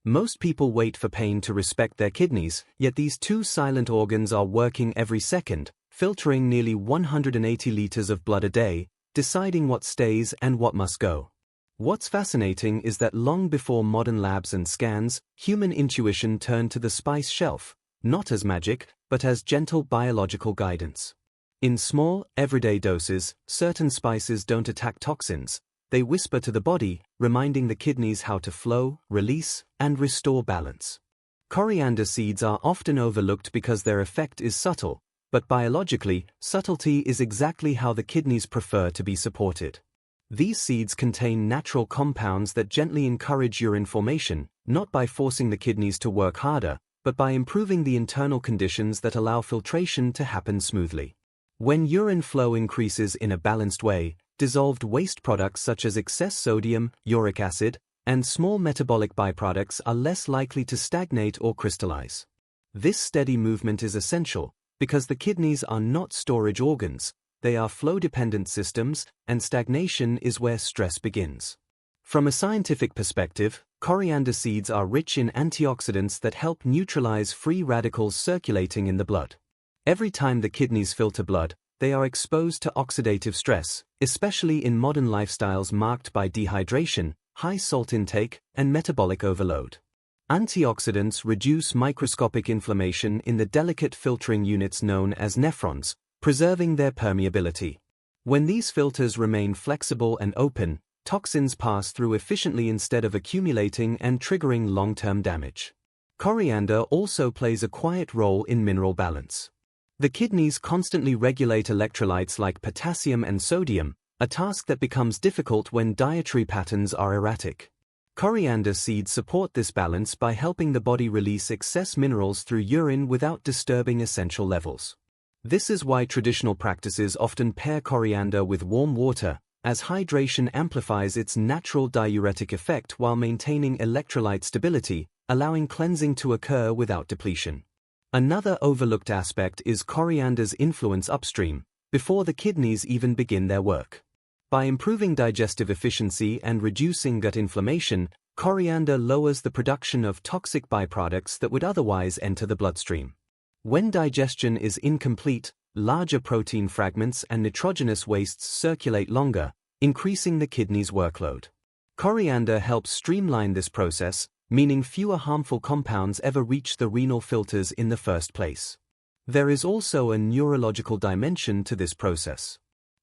Most people wait for pain to respect their kidneys, yet these two silent organs are working every second, filtering nearly 180 liters of blood a day, deciding what stays and what must go. What's fascinating is that long before modern labs and scans, human intuition turned to the spice shelf, not as magic, but as gentle biological guidance. In small, everyday doses, certain spices don't attack toxins. They whisper to the body, reminding the kidneys how to flow, release, and restore balance. Coriander seeds are often overlooked because their effect is subtle, but biologically, subtlety is exactly how the kidneys prefer to be supported. These seeds contain natural compounds that gently encourage urine formation, not by forcing the kidneys to work harder, but by improving the internal conditions that allow filtration to happen smoothly. When urine flow increases in a balanced way, dissolved waste products such as excess sodium, uric acid, and small metabolic byproducts are less likely to stagnate or crystallize. This steady movement is essential, because the kidneys are not storage organs, they are flow-dependent systems, and stagnation is where stress begins. From a scientific perspective, coriander seeds are rich in antioxidants that help neutralize free radicals circulating in the blood. Every time the kidneys filter blood, they are exposed to oxidative stress, especially in modern lifestyles marked by dehydration, high salt intake, and metabolic overload. Antioxidants reduce microscopic inflammation in the delicate filtering units known as nephrons, preserving their permeability. When these filters remain flexible and open, toxins pass through efficiently instead of accumulating and triggering long-term damage. Coriander also plays a quiet role in mineral balance. The kidneys constantly regulate electrolytes like potassium and sodium, a task that becomes difficult when dietary patterns are erratic. Coriander seeds support this balance by helping the body release excess minerals through urine without disturbing essential levels. This is why traditional practices often pair coriander with warm water, as hydration amplifies its natural diuretic effect while maintaining electrolyte stability, allowing cleansing to occur without depletion. Another overlooked aspect is coriander's influence upstream, before the kidneys even begin their work. By improving digestive efficiency and reducing gut inflammation, coriander lowers the production of toxic byproducts that would otherwise enter the bloodstream. When digestion is incomplete, larger protein fragments and nitrogenous wastes circulate longer, increasing the kidney's workload. Coriander helps streamline this process, meaning fewer harmful compounds ever reach the renal filters in the first place. There is also a neurological dimension to this process.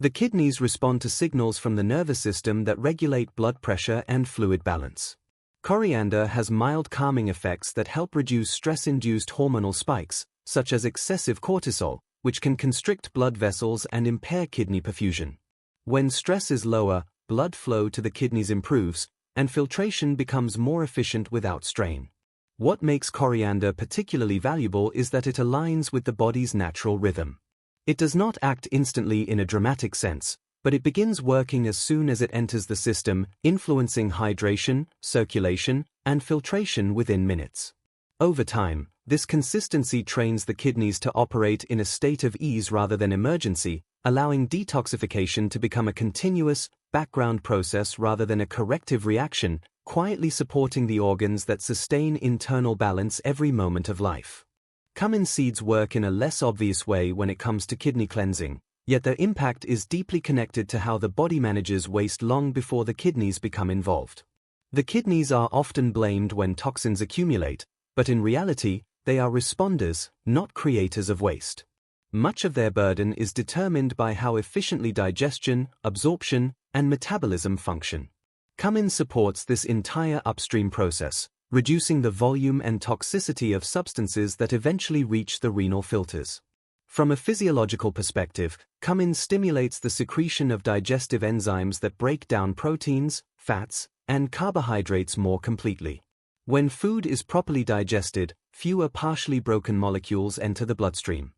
The kidneys respond to signals from the nervous system that regulate blood pressure and fluid balance. Coriander has mild calming effects that help reduce stress-induced hormonal spikes, such as excessive cortisol, which can constrict blood vessels and impair kidney perfusion. When stress is lower, blood flow to the kidneys improves, and filtration becomes more efficient without strain. What makes coriander particularly valuable is that it aligns with the body's natural rhythm. It does not act instantly in a dramatic sense, but it begins working as soon as it enters the system, influencing hydration, circulation, and filtration within minutes. Over time, this consistency trains the kidneys to operate in a state of ease rather than emergency, allowing detoxification to become a continuous, background process rather than a corrective reaction, quietly supporting the organs that sustain internal balance every moment of life. Cumin seeds work in a less obvious way when it comes to kidney cleansing, yet their impact is deeply connected to how the body manages waste long before the kidneys become involved. The kidneys are often blamed when toxins accumulate, but in reality, they are responders, not creators of waste. Much of their burden is determined by how efficiently digestion, absorption, and metabolism function. Cumin supports this entire upstream process, reducing the volume and toxicity of substances that eventually reach the renal filters. From a physiological perspective, cumin stimulates the secretion of digestive enzymes that break down proteins, fats, and carbohydrates more completely. When food is properly digested, fewer partially broken molecules enter the bloodstream.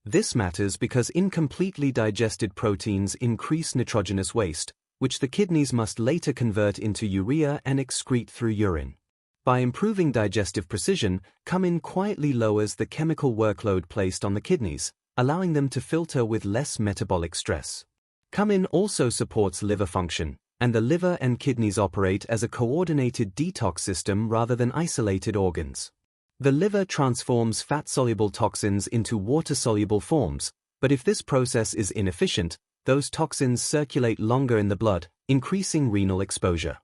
This matters because incompletely digested proteins increase nitrogenous waste, which the kidneys must later convert into urea and excrete through urine. By improving digestive precision, cumin quietly lowers the chemical workload placed on the kidneys, allowing them to filter with less metabolic stress. Cumin also supports liver function, and the liver and kidneys operate as a coordinated detox system rather than isolated organs. The liver transforms fat-soluble toxins into water-soluble forms, but if this process is inefficient, those toxins circulate longer in the blood, increasing renal exposure.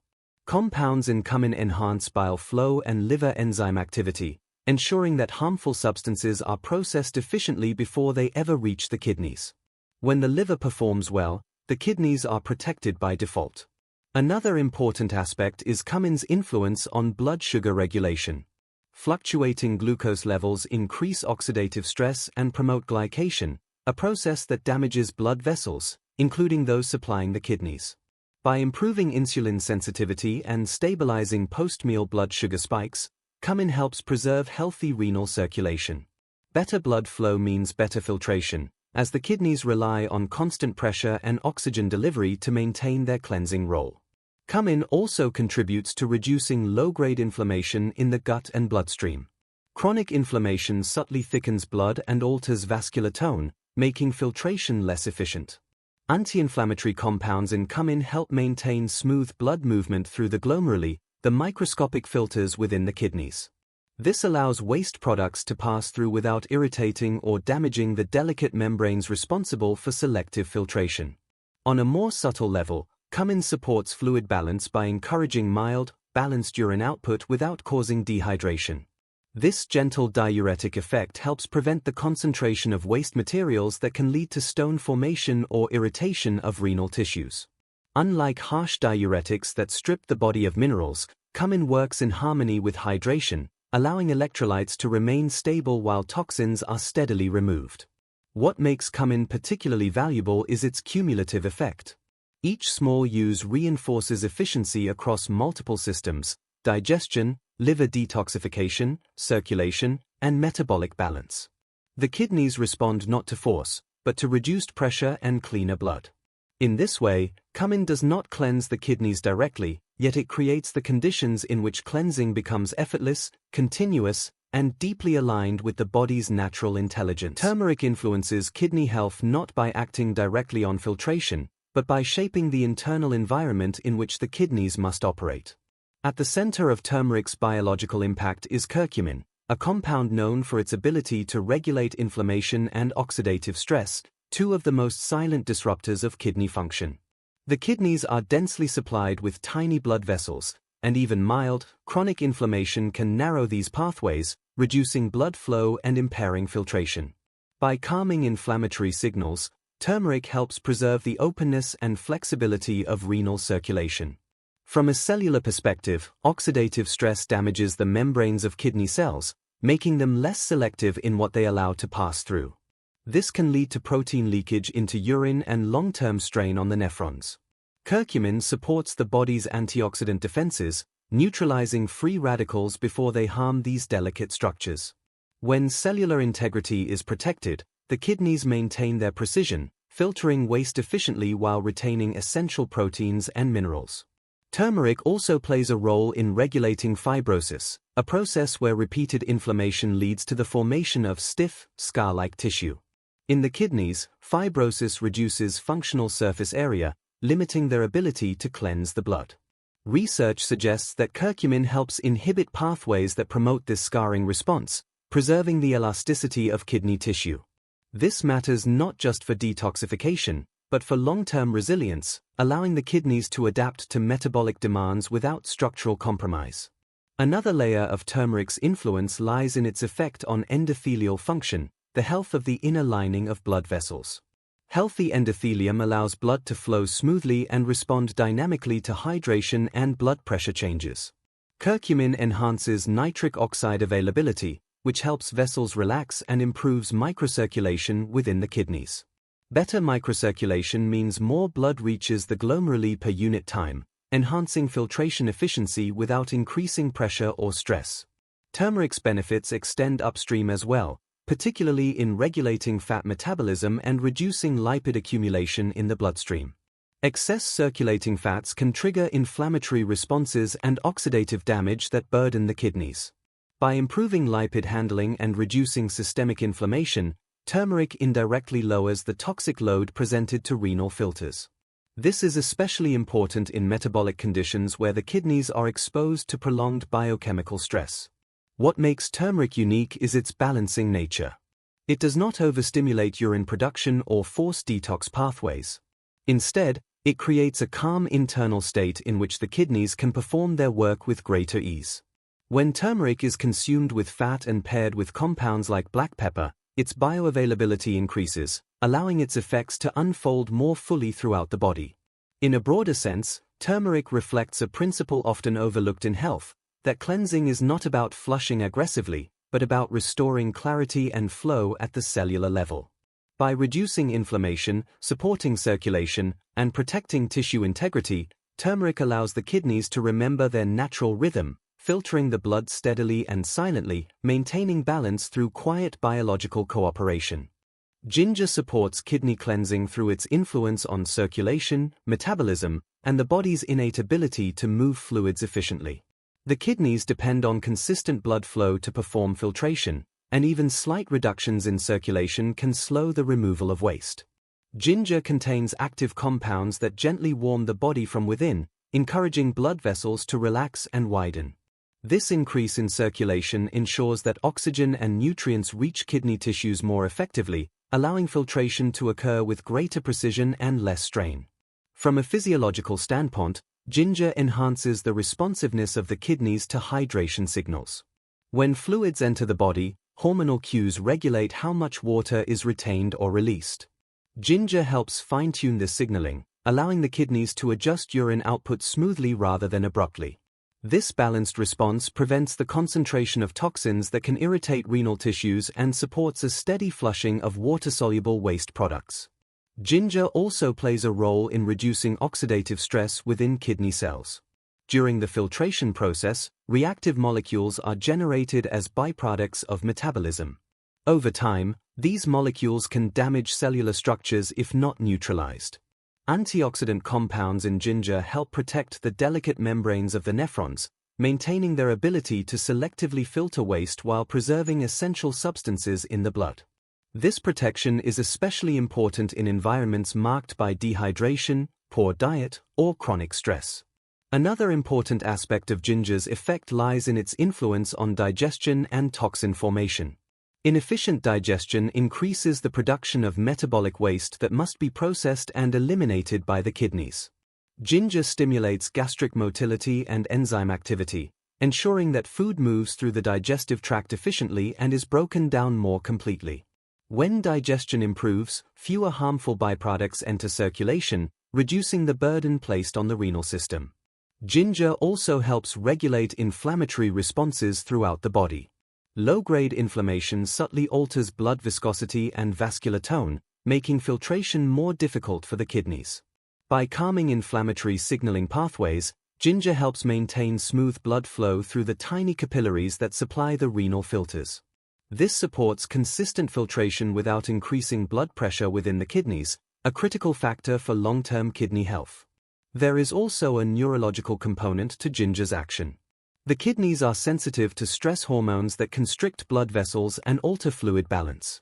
Compounds in cumin enhance bile flow and liver enzyme activity, ensuring that harmful substances are processed efficiently before they ever reach the kidneys. When the liver performs well, the kidneys are protected by default. Another important aspect is cumin's influence on blood sugar regulation. Fluctuating glucose levels increase oxidative stress and promote glycation, a process that damages blood vessels, including those supplying the kidneys. By improving insulin sensitivity and stabilizing post-meal blood sugar spikes, cumin helps preserve healthy renal circulation. Better blood flow means better filtration, as the kidneys rely on constant pressure and oxygen delivery to maintain their cleansing role. Cumin also contributes to reducing low-grade inflammation in the gut and bloodstream. Chronic inflammation subtly thickens blood and alters vascular tone, making filtration less efficient. Anti-inflammatory compounds in cumin help maintain smooth blood movement through the glomeruli, the microscopic filters within the kidneys. This allows waste products to pass through without irritating or damaging the delicate membranes responsible for selective filtration. On a more subtle level, cumin supports fluid balance by encouraging mild, balanced urine output without causing dehydration. This gentle diuretic effect helps prevent the concentration of waste materials that can lead to stone formation or irritation of renal tissues. Unlike harsh diuretics that strip the body of minerals, cumin works in harmony with hydration, allowing electrolytes to remain stable while toxins are steadily removed. What makes cumin particularly valuable is its cumulative effect. Each small use reinforces efficiency across multiple systems: digestion, liver detoxification, circulation, and metabolic balance. The kidneys respond not to force, but to reduced pressure and cleaner blood. In this way, cumin does not cleanse the kidneys directly, yet it creates the conditions in which cleansing becomes effortless, continuous, and deeply aligned with the body's natural intelligence. Turmeric influences kidney health not by acting directly on filtration, but by shaping the internal environment in which the kidneys must operate. At the center of turmeric's biological impact is curcumin, a compound known for its ability to regulate inflammation and oxidative stress, two of the most silent disruptors of kidney function. The kidneys are densely supplied with tiny blood vessels, and even mild, chronic inflammation can narrow these pathways, reducing blood flow and impairing filtration. By calming inflammatory signals, turmeric helps preserve the openness and flexibility of renal circulation. From a cellular perspective, oxidative stress damages the membranes of kidney cells, making them less selective in what they allow to pass through. This can lead to protein leakage into urine and long-term strain on the nephrons. Curcumin supports the body's antioxidant defenses, neutralizing free radicals before they harm these delicate structures. When cellular integrity is protected, the kidneys maintain their precision, filtering waste efficiently while retaining essential proteins and minerals. Turmeric also plays a role in regulating fibrosis, a process where repeated inflammation leads to the formation of stiff, scar-like tissue. In the kidneys, fibrosis reduces functional surface area, limiting their ability to cleanse the blood. Research suggests that curcumin helps inhibit pathways that promote this scarring response, preserving the elasticity of kidney tissue. This matters not just for detoxification, but for long-term resilience, allowing the kidneys to adapt to metabolic demands without structural compromise. Another layer of turmeric's influence lies in its effect on endothelial function, the health of the inner lining of blood vessels. Healthy endothelium allows blood to flow smoothly and respond dynamically to hydration and blood pressure changes. Curcumin enhances nitric oxide availability, which helps vessels relax and improves microcirculation within the kidneys. Better microcirculation means more blood reaches the glomeruli per unit time, enhancing filtration efficiency without increasing pressure or stress. Turmeric's benefits extend upstream as well, particularly in regulating fat metabolism and reducing lipid accumulation in the bloodstream. Excess circulating fats can trigger inflammatory responses and oxidative damage that burden the kidneys. By improving lipid handling and reducing systemic inflammation, turmeric indirectly lowers the toxic load presented to renal filters. This is especially important in metabolic conditions where the kidneys are exposed to prolonged biochemical stress. What makes turmeric unique is its balancing nature. It does not overstimulate urine production or force detox pathways. Instead, it creates a calm internal state in which the kidneys can perform their work with greater ease. When turmeric is consumed with fat and paired with compounds like black pepper, its bioavailability increases, allowing its effects to unfold more fully throughout the body. In a broader sense, turmeric reflects a principle often overlooked in health, that cleansing is not about flushing aggressively, but about restoring clarity and flow at the cellular level. By reducing inflammation, supporting circulation, and protecting tissue integrity, turmeric allows the kidneys to remember their natural rhythm, filtering the blood steadily and silently, maintaining balance through quiet biological cooperation. Ginger supports kidney cleansing through its influence on circulation, metabolism, and the body's innate ability to move fluids efficiently. The kidneys depend on consistent blood flow to perform filtration, and even slight reductions in circulation can slow the removal of waste. Ginger contains active compounds that gently warm the body from within, encouraging blood vessels to relax and widen. This increase in circulation ensures that oxygen and nutrients reach kidney tissues more effectively, allowing filtration to occur with greater precision and less strain. From a physiological standpoint, ginger enhances the responsiveness of the kidneys to hydration signals. When fluids enter the body, hormonal cues regulate how much water is retained or released. Ginger helps fine-tune this signaling, allowing the kidneys to adjust urine output smoothly rather than abruptly. This balanced response prevents the concentration of toxins that can irritate renal tissues and supports a steady flushing of water-soluble waste products. Ginger also plays a role in reducing oxidative stress within kidney cells. During the filtration process, reactive molecules are generated as byproducts of metabolism. Over time, these molecules can damage cellular structures if not neutralized. Antioxidant compounds in ginger help protect the delicate membranes of the nephrons, maintaining their ability to selectively filter waste while preserving essential substances in the blood. This protection is especially important in environments marked by dehydration, poor diet, or chronic stress. Another important aspect of ginger's effect lies in its influence on digestion and toxin formation. Inefficient digestion increases the production of metabolic waste that must be processed and eliminated by the kidneys. Ginger stimulates gastric motility and enzyme activity, ensuring that food moves through the digestive tract efficiently and is broken down more completely. When digestion improves, fewer harmful byproducts enter circulation, reducing the burden placed on the renal system. Ginger also helps regulate inflammatory responses throughout the body. Low-grade inflammation subtly alters blood viscosity and vascular tone, making filtration more difficult for the kidneys. By calming inflammatory signaling pathways, ginger helps maintain smooth blood flow through the tiny capillaries that supply the renal filters. This supports consistent filtration without increasing blood pressure within the kidneys, a critical factor for long-term kidney health. There is also a neurological component to ginger's action. The kidneys are sensitive to stress hormones that constrict blood vessels and alter fluid balance.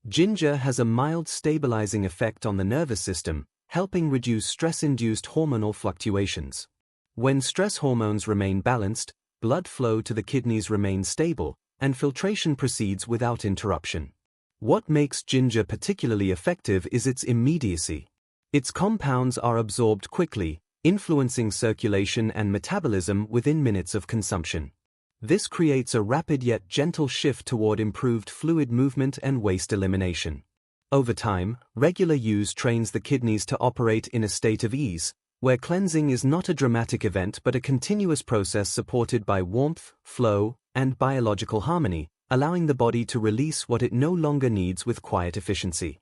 Ginger has a mild stabilizing effect on the nervous system, helping reduce stress-induced hormonal fluctuations. When stress hormones remain balanced, blood flow to the kidneys remains stable, and filtration proceeds without interruption. What makes ginger particularly effective is its immediacy. Its compounds are absorbed quickly, influencing circulation and metabolism within minutes of consumption. This creates a rapid yet gentle shift toward improved fluid movement and waste elimination. Over time, regular use trains the kidneys to operate in a state of ease, where cleansing is not a dramatic event but a continuous process supported by warmth, flow, and biological harmony, allowing the body to release what it no longer needs with quiet efficiency.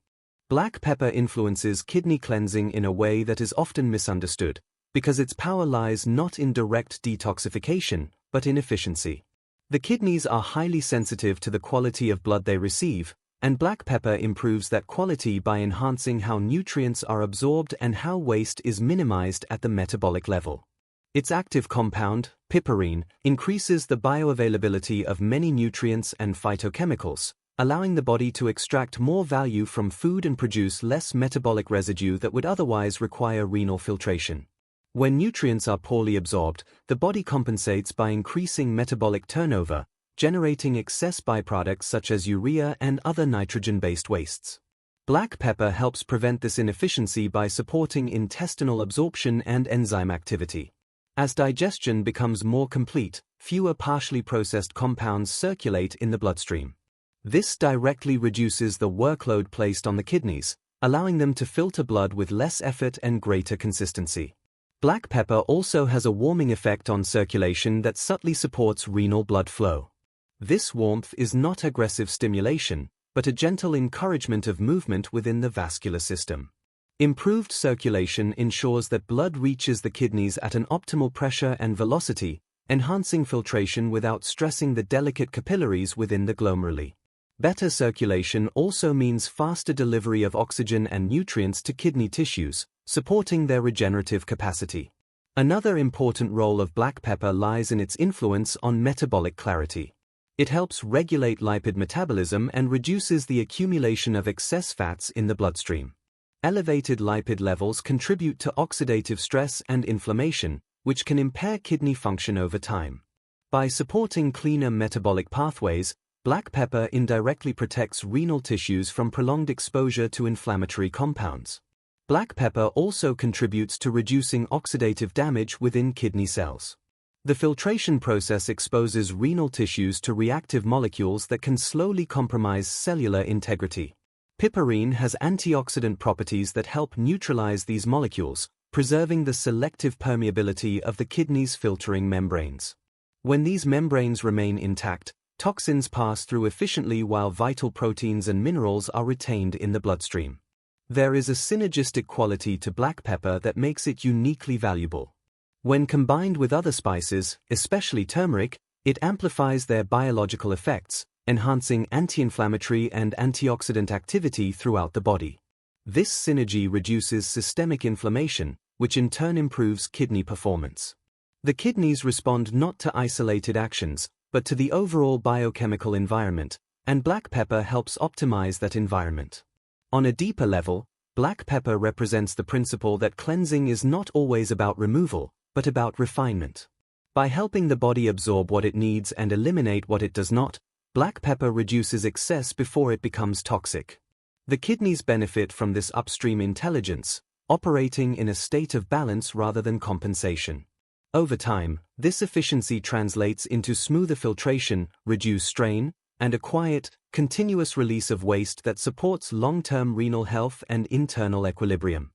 Black pepper influences kidney cleansing in a way that is often misunderstood, because its power lies not in direct detoxification, but in efficiency. The kidneys are highly sensitive to the quality of blood they receive, and black pepper improves that quality by enhancing how nutrients are absorbed and how waste is minimized at the metabolic level. Its active compound, piperine, increases the bioavailability of many nutrients and phytochemicals, allowing the body to extract more value from food and produce less metabolic residue that would otherwise require renal filtration. When nutrients are poorly absorbed, the body compensates by increasing metabolic turnover, generating excess byproducts such as urea and other nitrogen-based wastes. Black pepper helps prevent this inefficiency by supporting intestinal absorption and enzyme activity. As digestion becomes more complete, fewer partially processed compounds circulate in the bloodstream. This directly reduces the workload placed on the kidneys, allowing them to filter blood with less effort and greater consistency. Black pepper also has a warming effect on circulation that subtly supports renal blood flow. This warmth is not aggressive stimulation, but a gentle encouragement of movement within the vascular system. Improved circulation ensures that blood reaches the kidneys at an optimal pressure and velocity, enhancing filtration without stressing the delicate capillaries within the glomeruli. Better circulation also means faster delivery of oxygen and nutrients to kidney tissues, supporting their regenerative capacity. Another important role of black pepper lies in its influence on metabolic clarity. It helps regulate lipid metabolism and reduces the accumulation of excess fats in the bloodstream. Elevated lipid levels contribute to oxidative stress and inflammation, which can impair kidney function over time. By supporting cleaner metabolic pathways, black pepper indirectly protects renal tissues from prolonged exposure to inflammatory compounds. Black pepper also contributes to reducing oxidative damage within kidney cells. The filtration process exposes renal tissues to reactive molecules that can slowly compromise cellular integrity. Piperine has antioxidant properties that help neutralize these molecules, preserving the selective permeability of the kidney's filtering membranes. When these membranes remain intact, toxins pass through efficiently while vital proteins and minerals are retained in the bloodstream. There is a synergistic quality to black pepper that makes it uniquely valuable. When combined with other spices, especially turmeric, it amplifies their biological effects, enhancing anti-inflammatory and antioxidant activity throughout the body. This synergy reduces systemic inflammation, which in turn improves kidney performance. The kidneys respond not to isolated actions, but to the overall biochemical environment, and black pepper helps optimize that environment. On a deeper level, black pepper represents the principle that cleansing is not always about removal, but about refinement. By helping the body absorb what it needs and eliminate what it does not, black pepper reduces excess before it becomes toxic. The kidneys benefit from this upstream intelligence, operating in a state of balance rather than compensation. Over time, this efficiency translates into smoother filtration, reduced strain, and a quiet, continuous release of waste that supports long-term renal health and internal equilibrium.